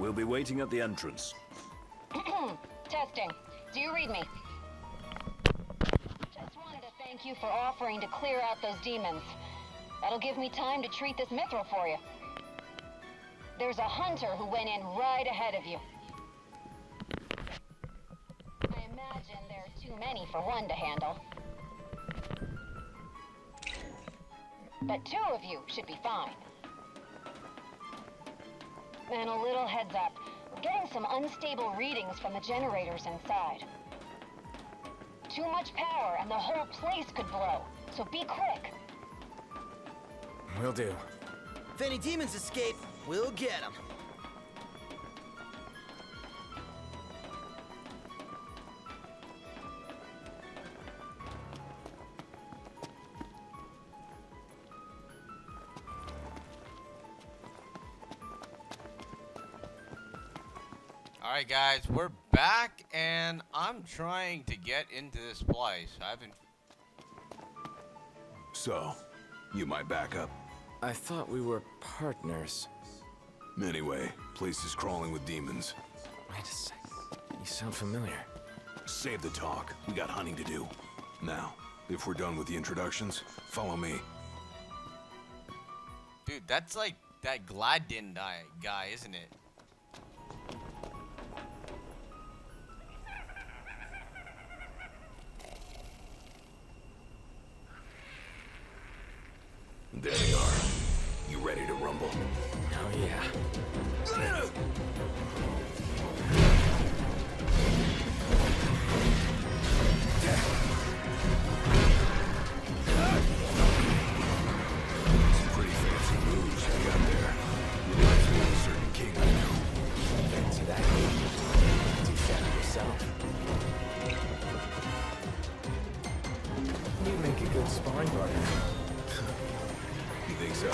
We'll be waiting at the entrance. Testing. Do you read me? Just wanted to thank you for offering to clear out those demons. That'll give me time to treat this mithril for you. There's a hunter who went in right ahead of you. I imagine there are too many for one to handle. But two of you should be fine. And a little heads up. We're getting some unstable readings from the generators inside. Too much power and the whole place could blow. So be quick. Will do. If any demons escape, we'll get them. Alright guys, we're back and I'm trying to get into this place. I haven't... So, you might back up. I thought we were partners. Anyway, place is crawling with demons. Wait a sec. You sound familiar. Save the talk. We got hunting to do. Now, if we're done with the introductions, follow me. Dude, that's like that Gladden guy, isn't it? There they are. You ready to rumble? Oh, yeah. Some pretty fancy moves you got there. Reminds me of a certain king I know. Fancy that. Do that yourself. You make a good sparring partner. You think so?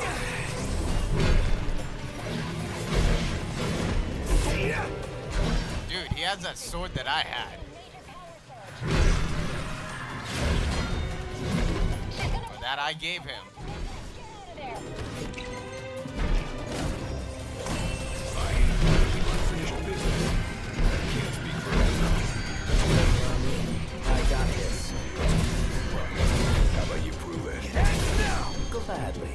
Dude, he has that sword that I had. Or that I gave him. Unfinished business. Can't speak for myself. I got this. How about you prove it? Gladly.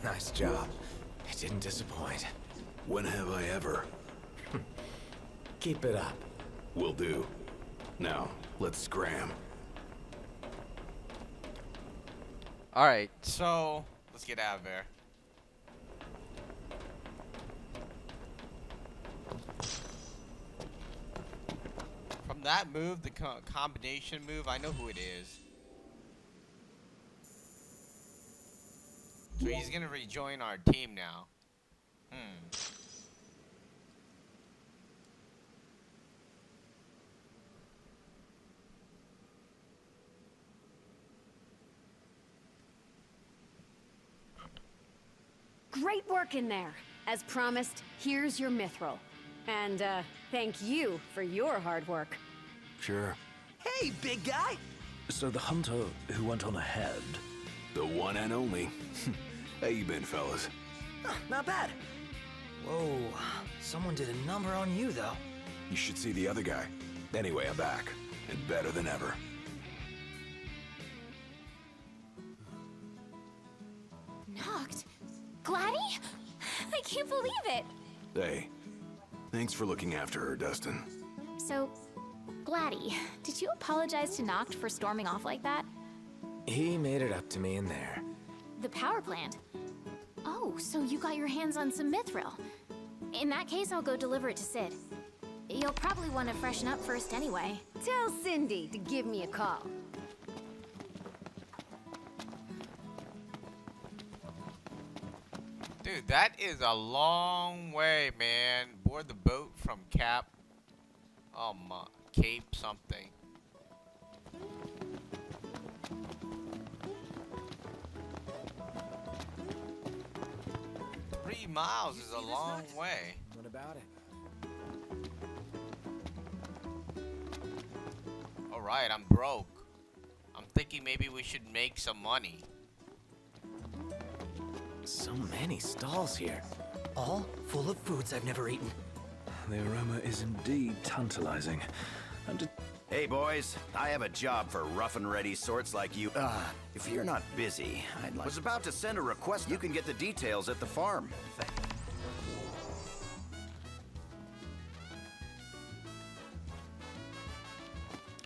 Nice job. It didn't disappoint. When have I ever? Keep it up. Will do. Now, let's scram. Alright, so let's get out of there. that move, the combination move, I know who it is. So he's gonna rejoin our team now. Great work in there. As promised, here's your mithril. And, thank you for your hard work. Sure. Hey, big guy! So the hunter who went on ahead. The one and only. How you been, fellas? Not bad. Whoa, someone did a number on you, though. You should see the other guy. Anyway, I'm back. And better than ever. Knocked? Gladdy? I can't believe it! Hey, thanks for looking after her, Dustin. So, Gladdy, did you apologize to Noct for storming off like that? He made it up to me in there. The power plant? Oh, so you got your hands on some mithril. In that case, I'll go deliver it to Sid. You'll probably want to freshen up first anyway. Tell Cindy to give me a call. Dude, that is a long way, man. Board the boat from Cap. Oh my, Cape something. Three miles is a long way. What about it? Alright, I'm broke. I'm thinking maybe we should make some money. So many stalls here. All full of foods I've never eaten. The aroma is indeed tantalizing. And Hey boys, I have a job for rough and ready sorts like you. If you're not busy, was about to send a request. You can get the details at the farm.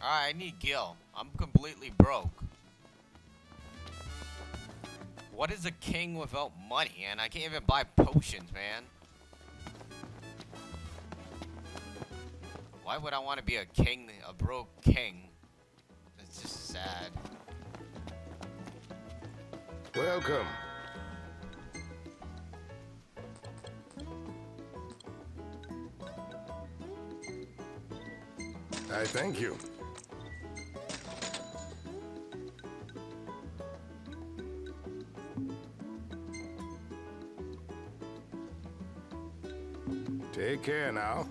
Alright, I need Gil. I'm completely broke. What is a king without money? And I can't even buy potions, man. Why would I want to be a king, a broke king? It's just sad. Welcome. I thank you. Take care now.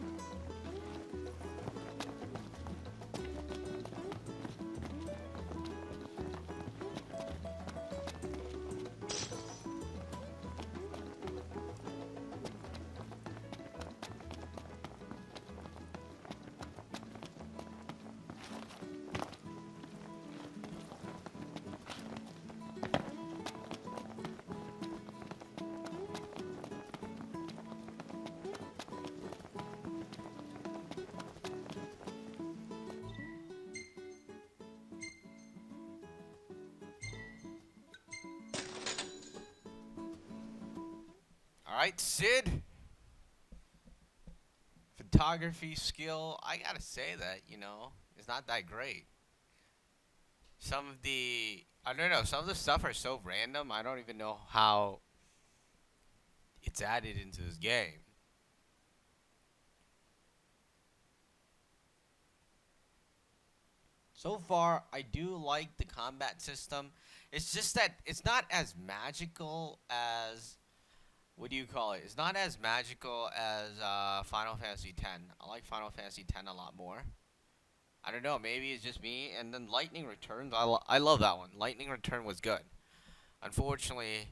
Alright, Sid. Photography skill, I gotta say that, you know, it's not that great. Some of the, I don't know, some of the stuff are so random, I don't even know how it's added into this game. So far, I do like the combat system. It's just that it's not as magical as, what do you call it? It's not as magical as Final Fantasy X. I like Final Fantasy X a lot more. I don't know, maybe it's just me. And then Lightning Returns, I love that one. Lightning Return was good. Unfortunately,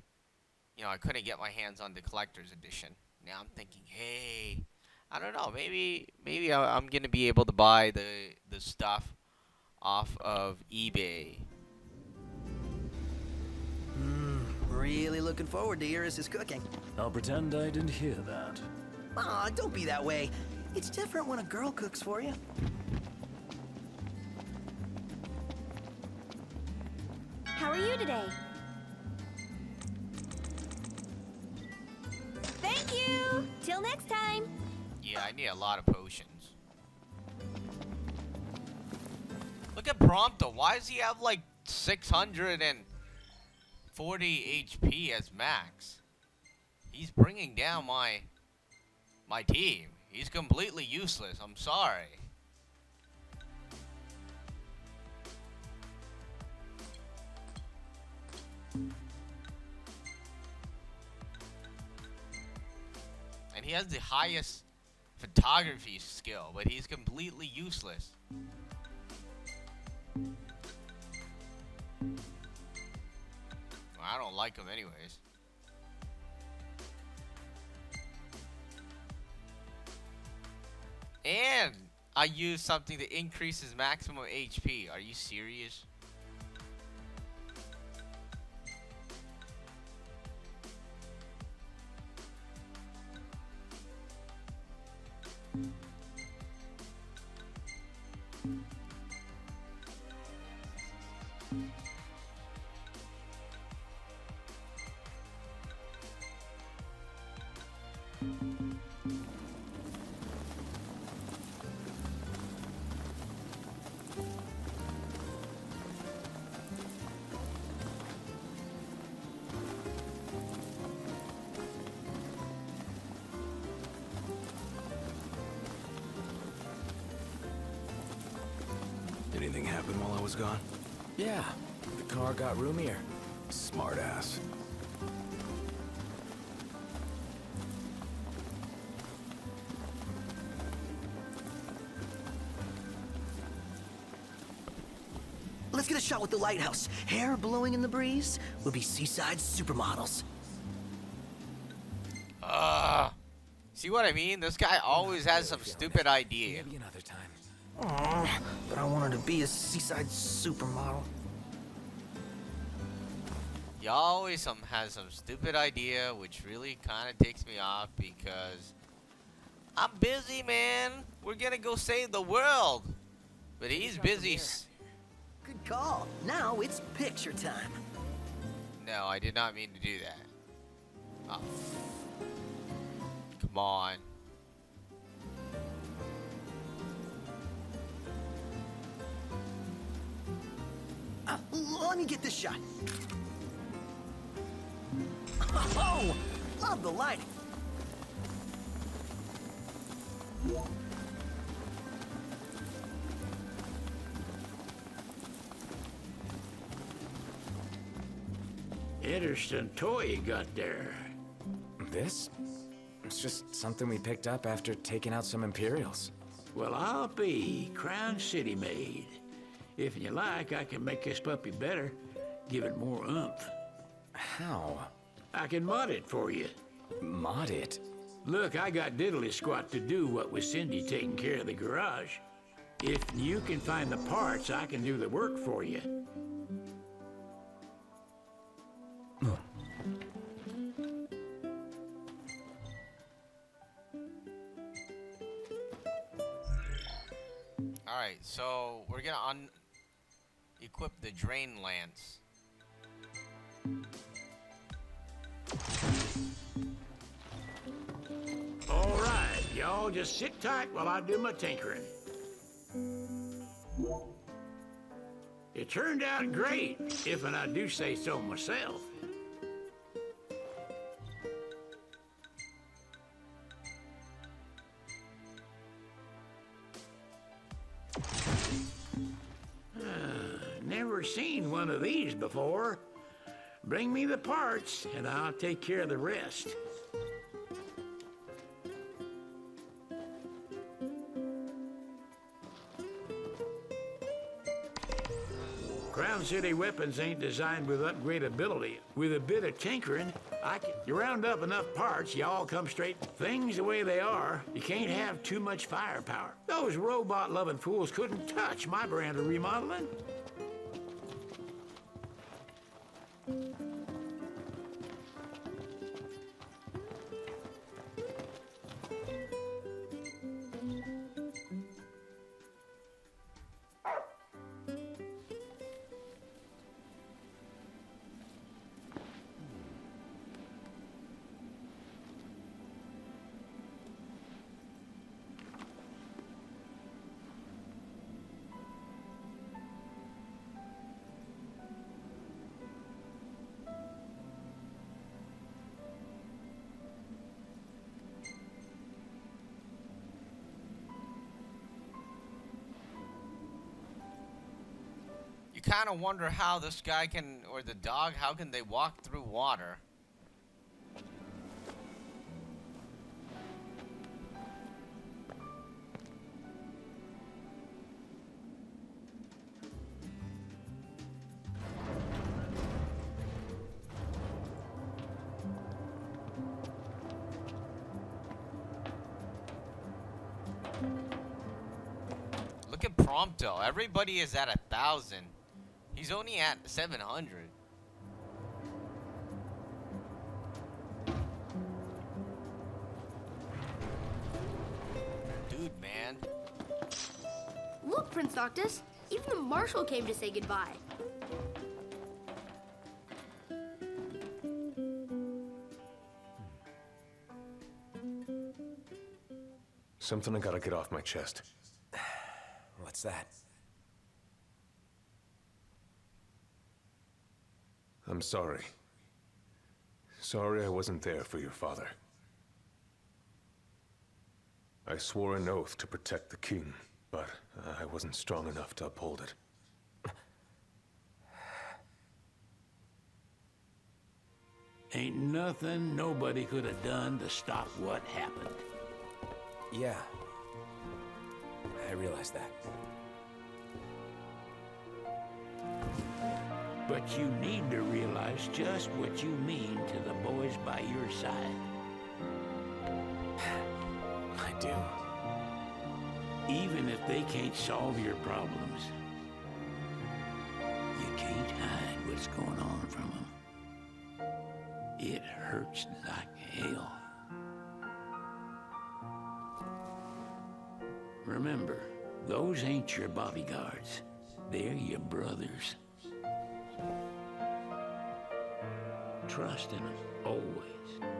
you know, I couldn't get my hands on the collector's edition. Now I'm thinking, hey, I don't know, maybe I'm gonna be able to buy the stuff off of eBay. Really looking forward to Iris' cooking. I'll pretend I didn't hear that. Aw, don't be that way. It's different when a girl cooks for you. How are you today? Thank you! Till next time! Yeah, I need a lot of potions. at Prompto. Why does he have like 640 HP as max? He's bringing down my team. He's completely useless. I'm sorry. And he has the highest photography skill, but he's completely useless. Well, I don't like him anyways. And I used something to increase his maximum HP. Are you serious? Anything happen while I was gone? Yeah, the car got roomier. Smart ass. Let's get a shot with the lighthouse. Hair blowing in the breeze. We'll be seaside supermodels. See what I mean? This guy always has some stupid idea. Maybe another time. Aw, but I wanted to be a seaside supermodel. He always has some stupid idea, which really kind of takes me off because I'm busy, man. We're gonna go save the world, but he's busy. Good call. Now it's picture time. No, I did not mean to do that. Oh. Come on. Let me get this shot. Oh, love the lighting. Interesting toy you got there. This? It's just something we picked up after taking out some Imperials. Well, I'll be Crown City made. If you like, I can make this puppy better, give it more oomph. How? I can mod it for you. Mod it? Look, I got diddly squat to do what with Cindy taking care of the garage. If you can find the parts, I can do the work for you. Alright, so we're gonna equip the drain lance. All right, y'all just sit tight while I do my tinkering. It turned out great, if I do say so myself. Never seen one of these before. Bring me the parts, and I'll take care of the rest. Crown City weapons ain't designed with upgradability. With a bit of tinkering, you round up enough parts, y'all come straight. Things the way they are, you can't have too much firepower. Those robot-loving fools couldn't touch my brand of remodeling. you kind of wonder how this guy can, or the dog, how can they walk through water? Look at Prompto. Everybody is at 1,000. He's only at 700. Dude, man. Look, Prince Noctis. Even the Marshal came to say goodbye. Something I gotta get off my chest. What's that? I'm sorry. Sorry I wasn't there for your father. I swore an oath to protect the king, but I wasn't strong enough to uphold it. Ain't nothing nobody could have done to stop what happened. Yeah. I realize that. But you need to realize just what you mean to the boys by your side. I do. Even if they can't solve your problems, you can't hide what's going on from them. It hurts like hell. Remember, those ain't your bodyguards. They're your brothers. Trust in them, always.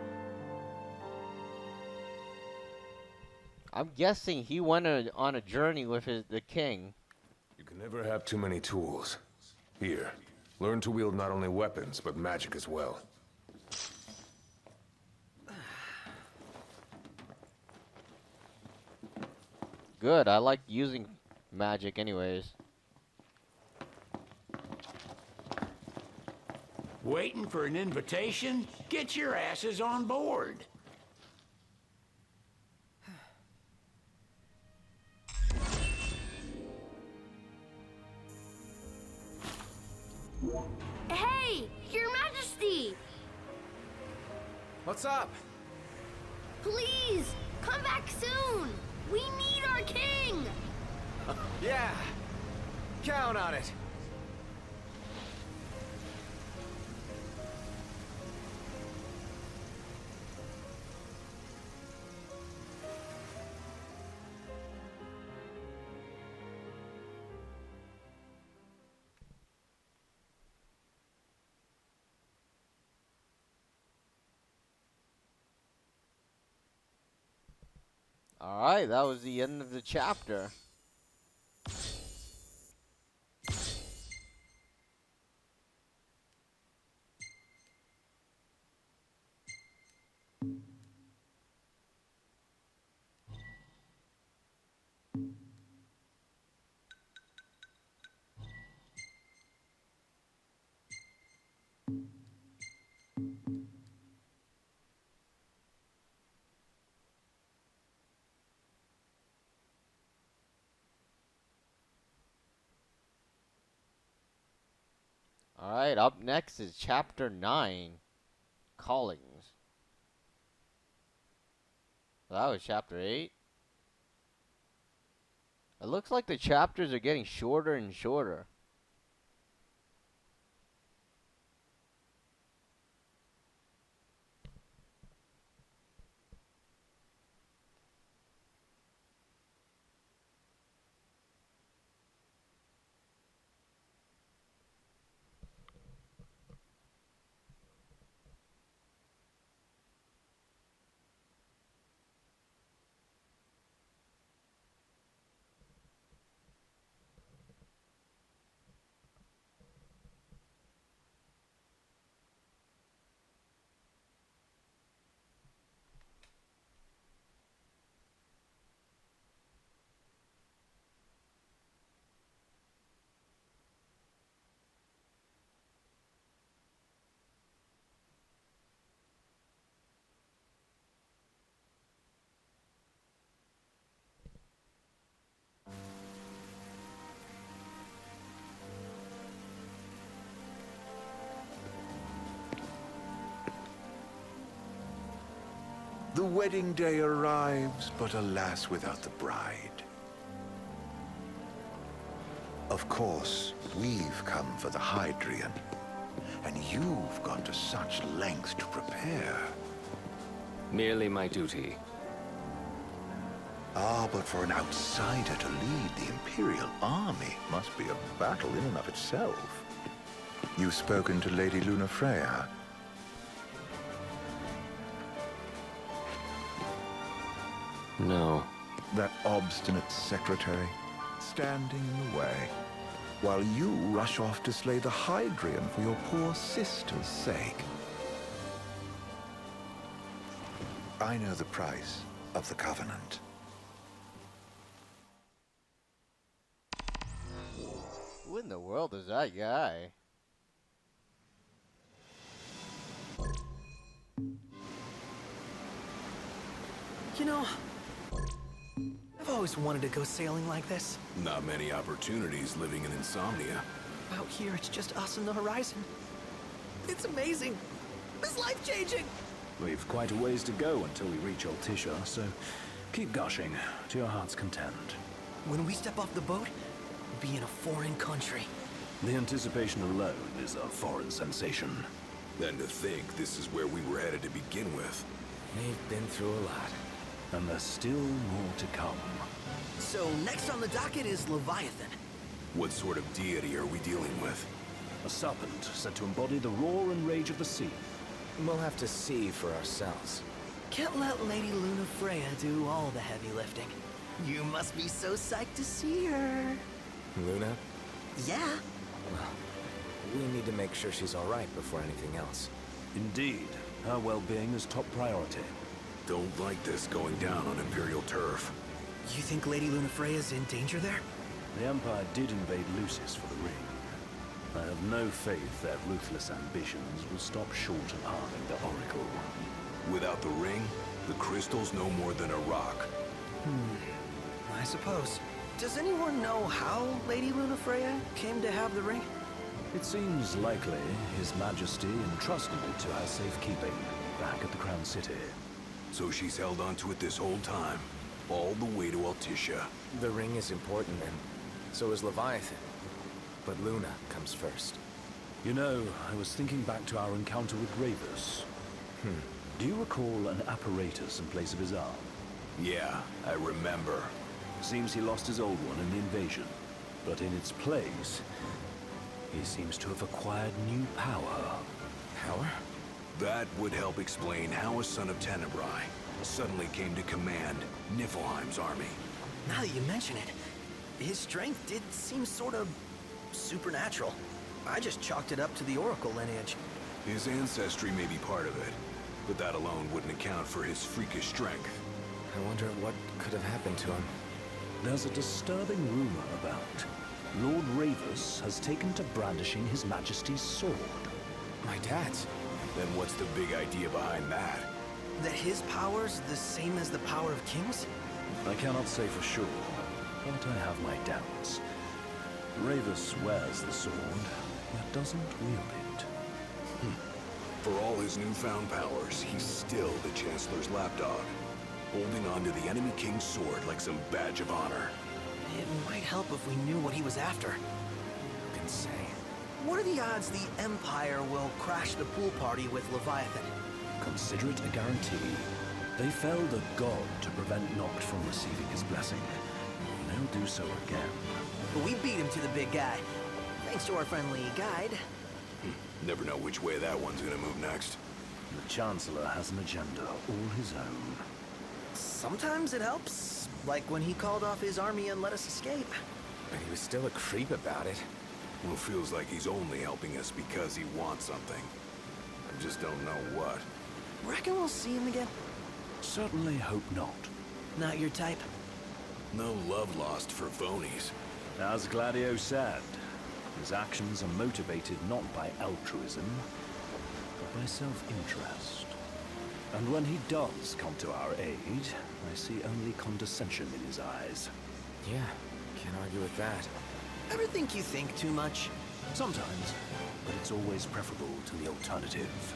I'm guessing he went on a journey with the king. You can never have too many tools. Here, learn to wield not only weapons, but magic as well. Good, I like using magic anyways. Waiting for an invitation? Get your asses on board. Hey, Your Majesty! What's up? Please, come back soon! We need our king! Yeah. Count on it. Alright, that was the end of the chapter. Alright, up next is chapter 9, Callings. That was chapter 8. It looks like the chapters are getting shorter and shorter. The wedding day arrives, but alas, without the bride. Of course, we've come for the Hydrian, and you've gone to such lengths to prepare. Merely my duty. Ah, but for an outsider to lead the Imperial army must be a battle in and of itself. You've spoken to Lady Lunafreya? No. That obstinate secretary, standing in the way, while you rush off to slay the Hydrian for your poor sister's sake. I know the price of the Covenant. Who in the world is that guy? You know, I've always wanted to go sailing like this. Not many opportunities living in Insomnia. Out here, it's just us and the horizon. It's amazing. It's life-changing. We've quite a ways to go until we reach Altissia, so keep gushing to your heart's content. When we step off the boat, we'll be in a foreign country. The anticipation alone is a foreign sensation. Then to think this is where we were headed to begin with. We've been through a lot. And there's still more to come. So next on the docket is Leviathan. What sort of deity are we dealing with? A serpent said to embody the roar and rage of the sea. We'll have to see for ourselves. Can't let Lady Lunafreya do all the heavy lifting. You must be so psyched to see her. Luna? Yeah. Well, we need to make sure she's all right before anything else. Indeed. Her well-being is top priority. Don't like this going down on Imperial turf. You think Lady Lunafreya's in danger there? The Empire did invade Lucis for the ring. I have no faith their ruthless ambitions will stop short of harming the Oracle. Without the ring, the crystal's no more than a rock. I suppose. Does anyone know how Lady Lunafreya came to have the ring? It seems likely His Majesty entrusted it to her safekeeping back at the Crown City. So she's held onto it this whole time, all the way to Altissia. The ring is important, and so is Leviathan. But Luna comes first. You know, I was thinking back to our encounter with Ravus. Do you recall an apparatus in place of his arm? Yeah, I remember. Seems he lost his old one in the invasion. But in its place, he seems to have acquired new power. Power? That would help explain how a son of Tenebrae suddenly came to command Niflheim's army. Now that you mention it, his strength did seem sort of supernatural. I just chalked it up to the Oracle lineage. His ancestry may be part of it, but that alone wouldn't account for his freakish strength. I wonder what could have happened to him. There's a disturbing rumor about Lord Ravus has taken to brandishing His Majesty's sword. My dad's? Then what's the big idea behind that? That his power's the same as the power of kings? I cannot say for sure, but I have my doubts. Ravus wears the sword, yet doesn't wield it. For all his newfound powers, he's still the Chancellor's lapdog, holding on to the enemy king's sword like some badge of honor. It might help if we knew what he was after. Who can say? What are the odds the Empire will crash the pool party with Leviathan? Consider it a guarantee. They felled a god to prevent Noct from receiving his blessing. They'll do so again. But we beat him to the big guy, thanks to our friendly guide. Never know which way that one's gonna move next. The Chancellor has an agenda all his own. Sometimes it helps, like when he called off his army and let us escape. But he was still a creep about it. Well, feels like he's only helping us because he wants something. I just don't know what. Reckon we'll see him again? Certainly hope not. Not your type? No love lost for phonies. As Gladio said, his actions are motivated not by altruism, but by self-interest. And when he does come to our aid, I see only condescension in his eyes. Yeah, can't argue with that. Ever think you think too much? Sometimes, but it's always preferable to the alternative.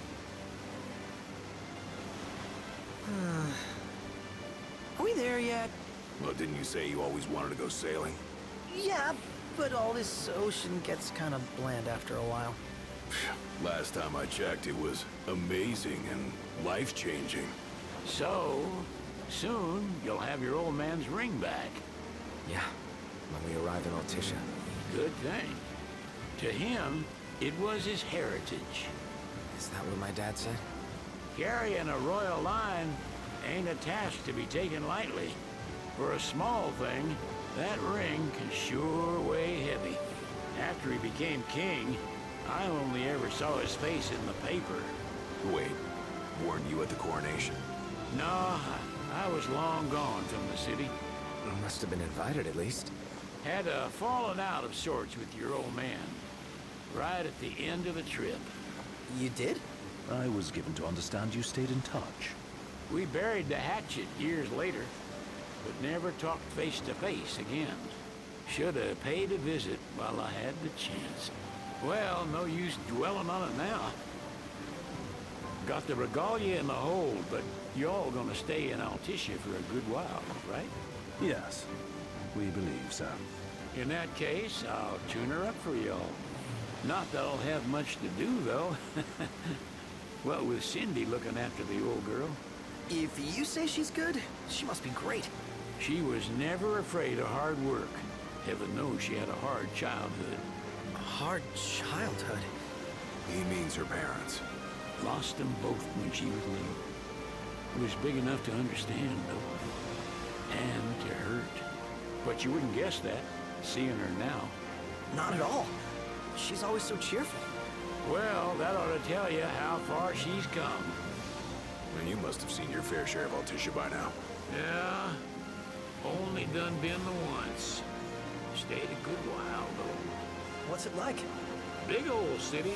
Are we there yet? Well, didn't you say you always wanted to go sailing? Yeah, but all this ocean gets kind of bland after a while. Last time I checked, it was amazing and life-changing. So, soon you'll have your old man's ring back. Yeah, when we arrive in Altissia. Good thing. To him, it was his heritage. Is that what my dad said? Carrying a royal line ain't a task to be taken lightly. For a small thing, that ring can sure weigh heavy. After he became king, I only ever saw his face in the paper. Wait, weren't you at the coronation? No, I was long gone from the city. Must have been invited at least. Had a falling out of sorts with your old man. Right at the end of the trip. You did? I was given to understand you stayed in touch. We buried the hatchet years later, but never talked face to face again. Should have paid a visit while I had the chance. Well, no use dwelling on it now. Got the regalia in the hold, but y'all gonna stay in Altissia for a good while, right? Yes, we believe so. In that case, I'll tune her up for y'all. Not that I'll have much to do, though. What with Cindy looking after the old girl. If you say she's good, she must be great. She was never afraid of hard work. Heaven knows she had a hard childhood. A hard childhood? He means her parents. Lost them both when she was little. Was big enough to understand, though. And to hurt. But you wouldn't guess that, seeing her now. Not at all. She's always so cheerful. Well, that ought to tell you how far she's come. And you must have seen your fair share of Altissia by now. Yeah, only done been the once. Stayed a good while, though. What's it like? Big old city.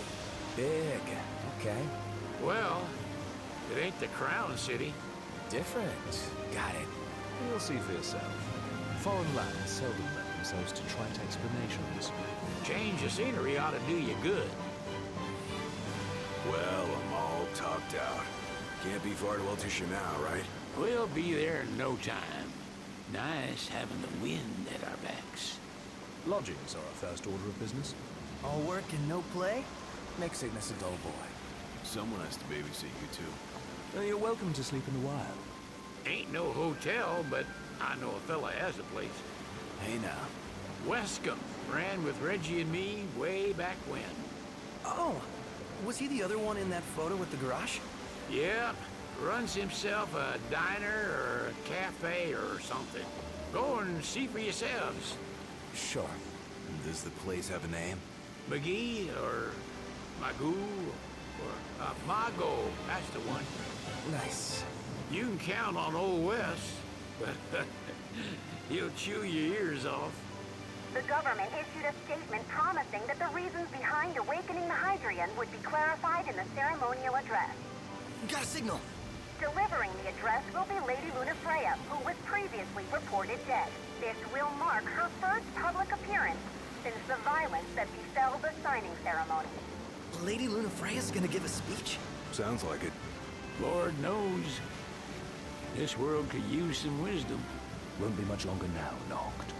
Big. Okay. Well, it ain't the Crown City. Different. Got it. You'll see for yourself. Foreign lands seldom lend themselves to trite explanations. Change of scenery ought to do you good. Well, I'm all talked out. Can't be far to Altissia now, right? We'll be there in no time. Nice having the wind at our backs. Lodgings are our first order of business. All work and no play? Makes Cygnus a dull boy. Someone has to babysit you, too. You're welcome to sleep in the wild. Ain't no hotel, but I know a fella has a place. Hey now. Wescombe ran with Reggie and me way back when. Oh, was he the other one in that photo with the garage? Yep, runs himself a diner or a cafe or something. Go and see for yourselves. Sure. Does the place have a name? McGee or Magoo or Mago, that's the one. Nice. You can count on Old Wes, but he'll chew your ears off. The government issued a statement promising that the reasons behind awakening the Hydrian would be clarified in the ceremonial address. Got a signal. Delivering the address will be Lady Lunafreya, who was previously reported dead. This will mark her first public appearance since the violence that befell the signing ceremony. Lady Lunafreya's gonna give a speech? Sounds like it. Lord knows, this world could use some wisdom. Won't be much longer now, Noct.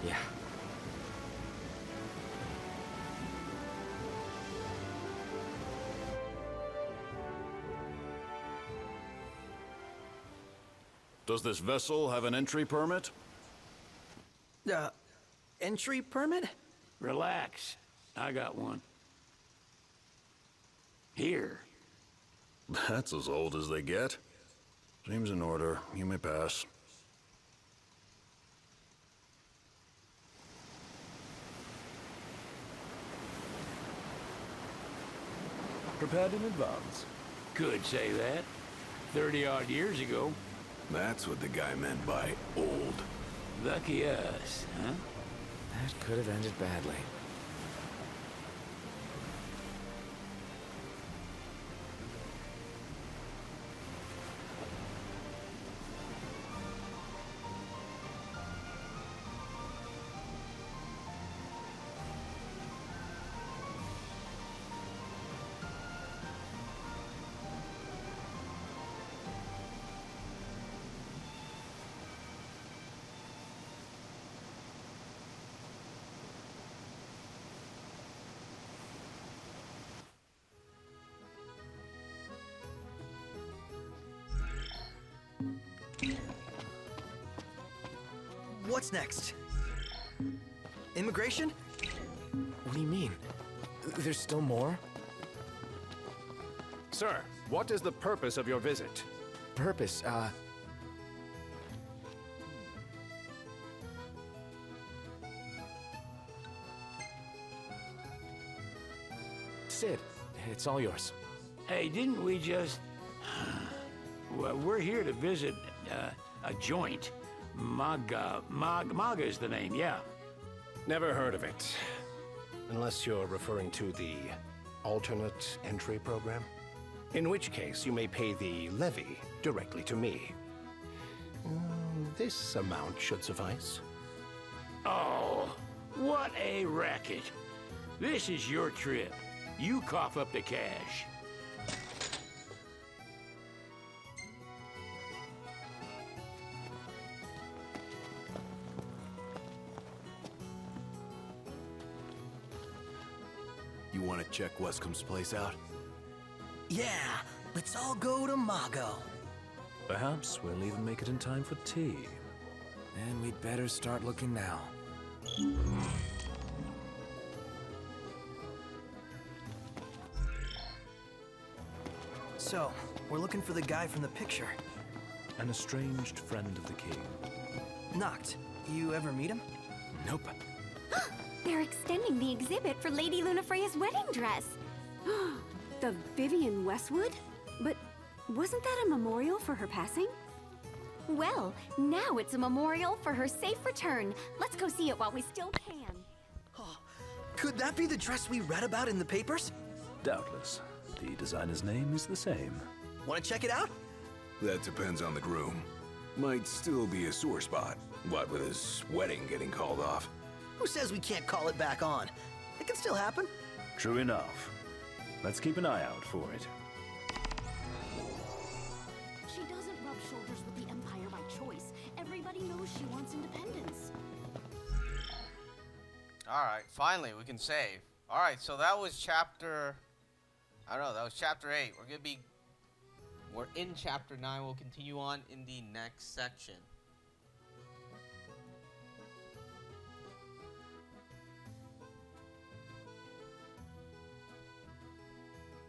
Yeah. Does this vessel have an entry permit? Entry permit? Relax. I got one. Here. That's as old as they get. Seems in order. You may pass. Prepared in advance? Could say that. 30-odd years ago. That's what the guy meant by old. Lucky us, huh? That could have ended badly. what's next? Immigration? What do you mean? There's still more? Sir, what is the purpose of your visit? Purpose, Sid, it's all yours. Hey, didn't we just... Well, we're here to visit a joint. Maga is the name, yeah. Never heard of it. Unless you're referring to the alternate entry program. In which case, you may pay the levy directly to me. This amount should suffice. Oh, what a racket. This is your trip. You cough up the cash. You want to check Westcomb's place out? Yeah, let's all go to Mago. Perhaps we'll even make it in time for tea. And we'd better start looking now. So, we're looking for the guy from the picture. An estranged friend of the king. Noct, you ever meet him? Nope. They're extending the exhibit for Lady Lunafreya's wedding dress. The Vivian Westwood? But wasn't that a memorial for her passing? Well, now it's a memorial for her safe return. Let's go see it while we still can. Could that be the dress we read about in the papers? Doubtless. The designer's name is the same. Want to check it out? That depends on the groom. Might still be a sore spot. What with his wedding getting called off? Who says we can't call it back on? It can still happen. True enough. Let's keep an eye out for it. She doesn't rub shoulders with the Empire by choice. Everybody knows she wants independence. Alright, finally, we can save. Alright, so that was chapter... I don't know, that was chapter 8. We're in chapter 9. We'll continue on in the next section.